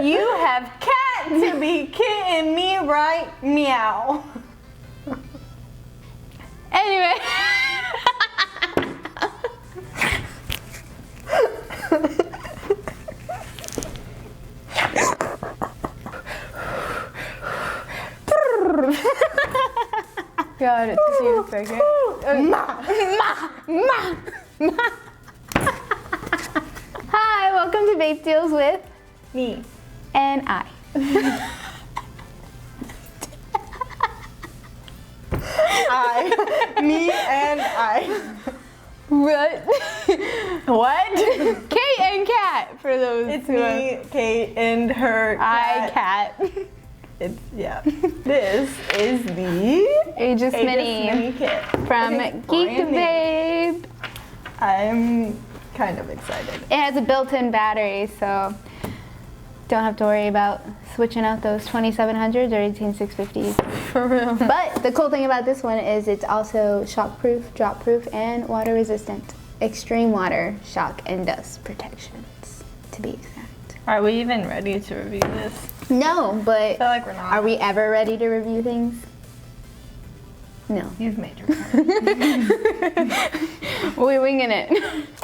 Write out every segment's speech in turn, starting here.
You have cat to be kidding me, right? Meow. Anyway. Got it. Hi, welcome to Vape Deals with Me. and I. Me and I. What? What? Kate and Cat for those. It's who are- me, Kate, and her I cat. Cat. It's, yeah. This is the Aegis Aegis Mini Mini kit. from It is Geek brand new. Vape. I'm kind of excited. It has a built-in battery, so don't have to worry about switching out those 2700s or 18650s. For real. But the cool thing about this one is it's also shockproof, drop-proof, and water resistant. Extreme water, shock, and dust protections, to be exact. Are we even ready to review this? No, I but feel like we're not. are we ever ready to review things? No. You've made your part. We're winging it.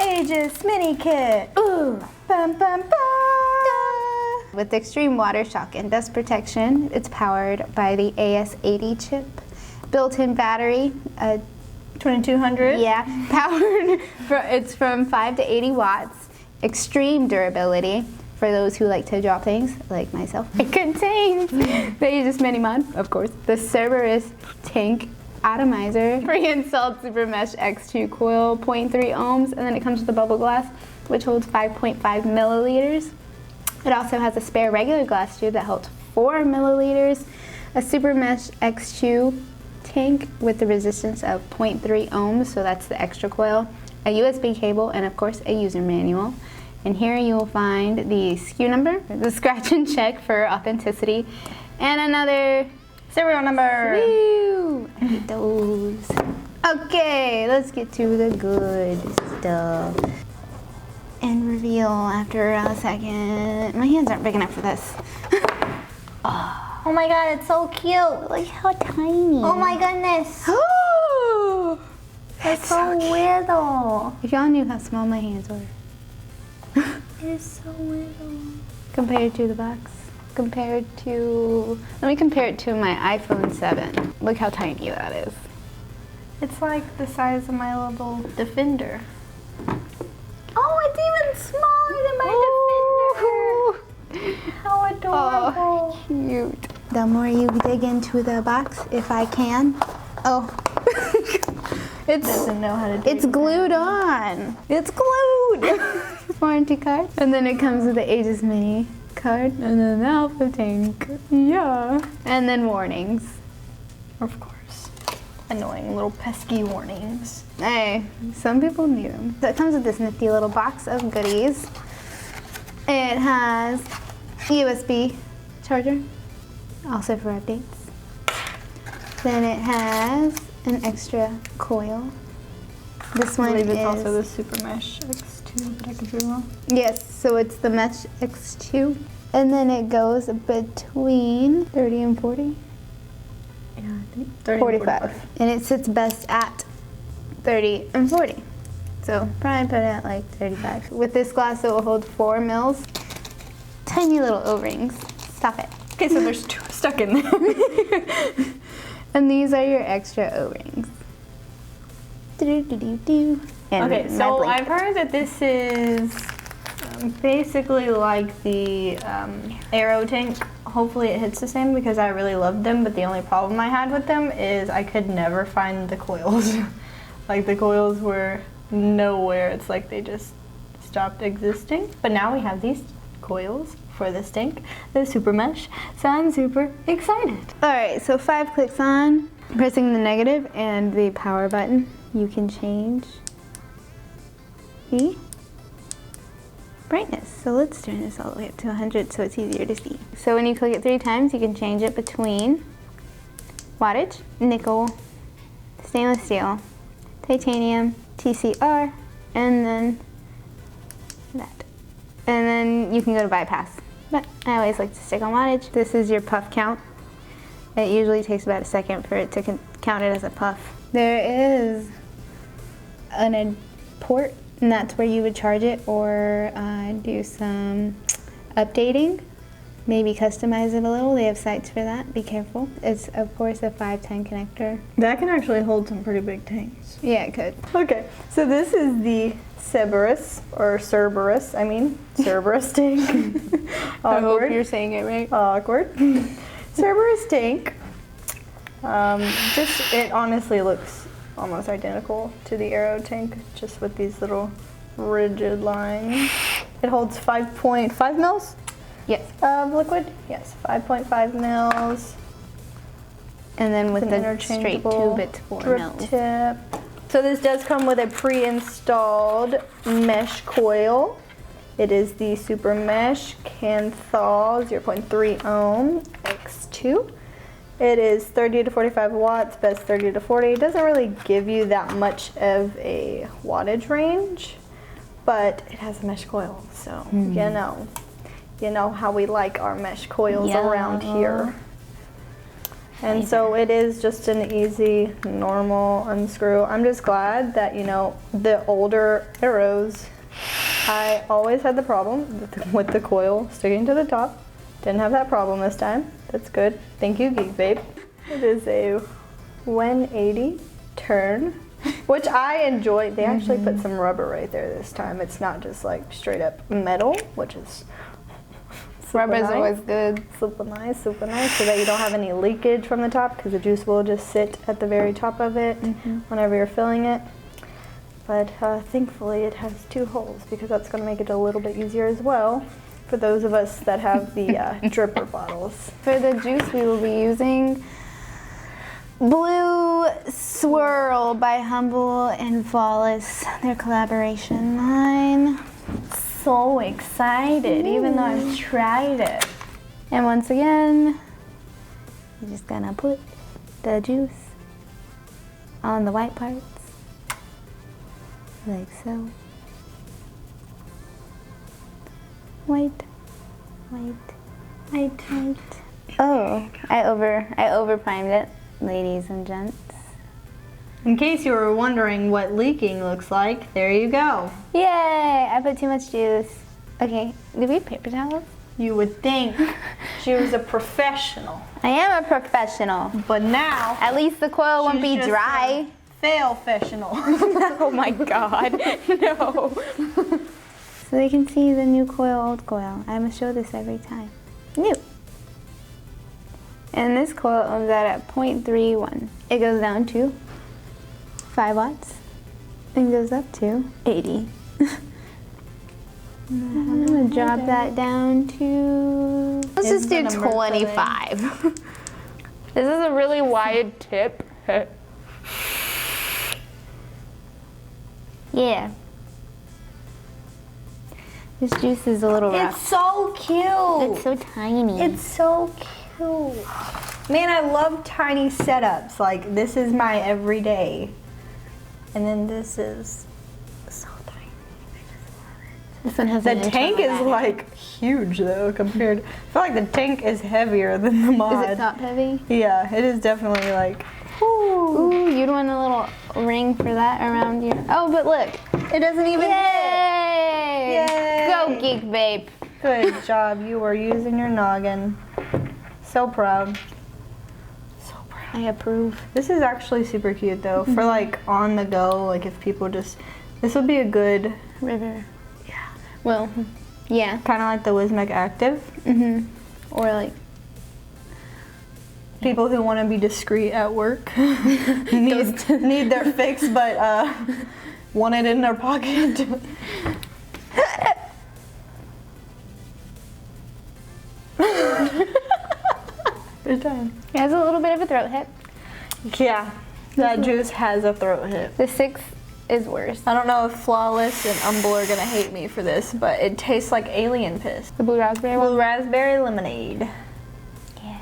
Aegis Mini Kit. Ooh. Bum, bum, bum. With extreme water, shock, and dust protection, it's powered by the AS80 chip. Built-in battery, 2200. yeah, powered, it's from 5 to 80 watts. Extreme durability for those who like to drop things, like myself. It contains the Aegis Mini mod, of course, the Cerberus Tank atomizer, pre-installed super mesh X2 coil, 0.3 ohms, and then it comes with a bubble glass, which holds 5.5 milliliters. It also has a spare regular glass tube that holds 4 milliliters, a super mesh X2 tank with the resistance of 0.3 ohms, so that's the extra coil, a USB cable, and of course a user manual. And here you will find the SKU number, the scratch and check for authenticity, and another Serial number. Woo! I hate those. Okay, let's get to the good stuff. And reveal after a second. My hands aren't big enough for this. Oh my god, it's so cute. Look how tiny. Oh my goodness. Oh, It's so little. if y'all knew how small my hands were. It's so little. Compared to the box. Compared to, let me compare it to my iPhone 7. Look how tiny that is. It's like the size of my little Defender. Oh, it's even smaller than my Defender. How adorable. Oh, cute. The more you dig into the box, if I can. Oh. Doesn't know how to do It's it. glued on. It's glued. Warranty card. And then it comes with the Aegis Mini card. And then the Alpha Tank. Yeah. And then warnings. Of course. Annoying little pesky warnings. Hey, some people need them. So it comes with this nifty little box of goodies. It has USB charger, also for updates. Then it has an extra coil. This I one believe is it's also the Super Mesh X2, but I could be wrong. yes, so it's the Mesh X2, and then it goes between 30 and 40, Yeah, I think 30 45, and it sits best at 30 and 40. So probably put it at like 35. With this glass, it will hold 4 mils. Tiny little O-rings. Stop it. Okay, so there's 2 stuck in there. And these are your extra O-rings. Do-do-do-do-do. And Okay, my so blanket. I've heard that this is basically like the Aero Tank. Hopefully it hits the same because I really loved them, but the only problem I had with them is I could never find the coils. Like the coils were nowhere. It's like they just stopped existing. But now we have these coils for this tank, the Super Mesh, so I'm super excited. All right, so 5 clicks on, pressing the negative and the power button, you can change the brightness. So let's turn this all the way up to 100 so it's easier to see. So when you click it 3 times, you can change it between wattage, nickel, stainless steel, titanium, TCR, and then that. And then you can go to bypass. but I always like to stick on wattage. This is your puff count. It usually takes about a second for it to count it as a puff. There is an port, and that's where you would charge it or do some updating. Maybe customize it a little. They have sites for that. Be careful. It's, of course, a 510 connector. That can actually hold some pretty big tanks. Yeah, it could. Okay, so this is the Cerberus Tank. I hope you're saying it right. Awkward. Cerberus Tank. It honestly looks almost identical to the Aero Tank, just with these little rigid lines. It holds 5.5 mils. Yes. Of liquid? Yes, 5.5 mils. And then with An the straight interchangeable tube, it's 4 drip mils. tip. So this does come with a pre-installed mesh coil. It is the Super Mesh Canthal 0.3 ohm X2. It is 30 to 45 watts, best 30 to 40. It doesn't really give you that much of a wattage range, but it has a mesh coil, so you know how we like our mesh coils around here. And so it is just an easy, normal unscrew. I'm just glad that, you know, the older Aeros, I always had the problem with the coil sticking to the top. Didn't have that problem this time. That's good. Thank you, Geek Vape. It is a 180 turn, which I enjoy. They actually put some rubber right there this time. It's not just like straight up metal, which is Rubber's always good. super nice, so that you don't have any leakage from the top, because the juice will just sit at the very top of it whenever you're filling it. But thankfully it has 2 holes, because that's going to make it a little bit easier as well for those of us that have the dripper bottles. For the juice, we will be using Blue Swirl by Humble and Flawless, their collaboration line. So excited, even though I've tried it. And once again, you're just gonna put the juice on the white parts, like so. White, white, white, white. Oh, I over primed it, ladies and gents. In case you were wondering what leaking looks like, there you go. Yay! I put too much juice. Okay, do we have paper towels? You would think she was a professional, I am a professional. but now At least the coil won't she's be just dry. a fail-fessional. Oh my god, no. So they can see the new coil, old coil. I must show this every time. New. And this coil comes out at 0.31. It goes down to 5 watts and goes up to 80. I'm gonna drop that down to, let's just do 25. This is a really wide tip. Yeah. This juice is a little rough. It's so cute. It's so tiny. It's so cute. Man, I love tiny setups. Like, this is my everyday. And then this is so tiny. I just love it. This one has The an tank internal is battery. like huge though compared. I feel like the tank is heavier than the mod. Is it top heavy? Yeah, it is definitely like. Ooh, you'd want a little ring for that around your. Oh, but look. It doesn't even hit. Yay! Yay! Go Geek Vape. Good job. You are using your noggin. So proud. So proud. I approve. This is actually super cute though. For like on the go, like if people just. This would be a good. River. Yeah. Well, yeah. Kind of like the Wismec Active. Or like. People who want to be discreet at work need their fix, but want it in their pocket. Good time. It has a little bit of a throat hit. Yeah, that juice has a throat hit. The 6 is worse. I don't know if Flawless and Humble are gonna hate me for this, but it tastes like alien piss. The blue raspberry one? Blue raspberry lemonade. Yeah.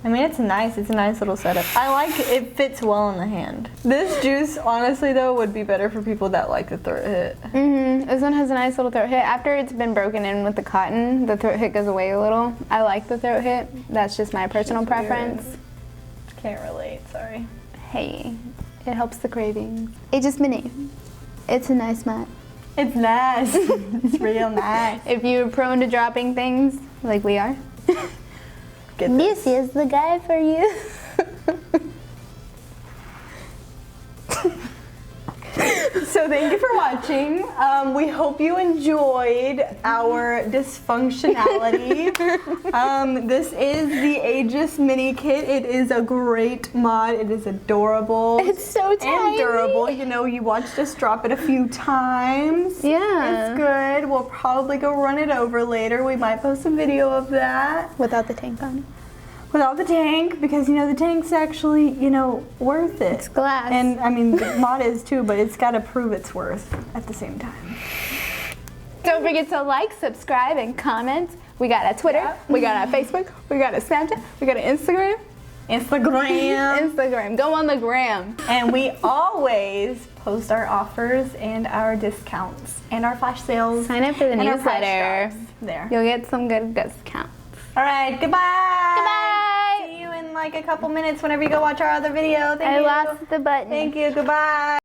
I mean, it's nice. It's a nice little setup. I like it fits well in the hand. This juice, honestly, though, would be better for people that like the throat hit. This one has a nice little throat hit. After it's been broken in with the cotton, the throat hit goes away a little. I like the throat hit. That's just my personal preference. Can't relate, sorry. Hey, it helps the cravings. Aegis Mini. It's a nice mat. It's nice. It's real nice. If you're prone to dropping things, like we are, this is the guy for you. So thank you for watching. We hope you enjoyed our dysfunctionality. This is the Aegis Mini Kit. It is a great mod. It is adorable. It's so tiny. And durable. You know, you watched us drop it a few times. Yeah. It's good. We'll probably go run it over later. We might post a video of that. Without the tank on. Without the tank, because you know the tank's actually, you know, worth it. It's glass. And I mean the mod is too, but it's got to prove its worth at the same time. Don't forget to like, subscribe, and comment. We got a Twitter, we got a Facebook, we got a Snapchat, we got an Instagram. Instagram. Go on the gram. And we always post our offers and our discounts and our flash sales. Sign up for the and our price newsletter. drops there. You'll get some good discounts. All right, goodbye. Goodbye. See you in like a couple minutes whenever you go watch our other video. Thank I you. lost the button. Thank you. Goodbye.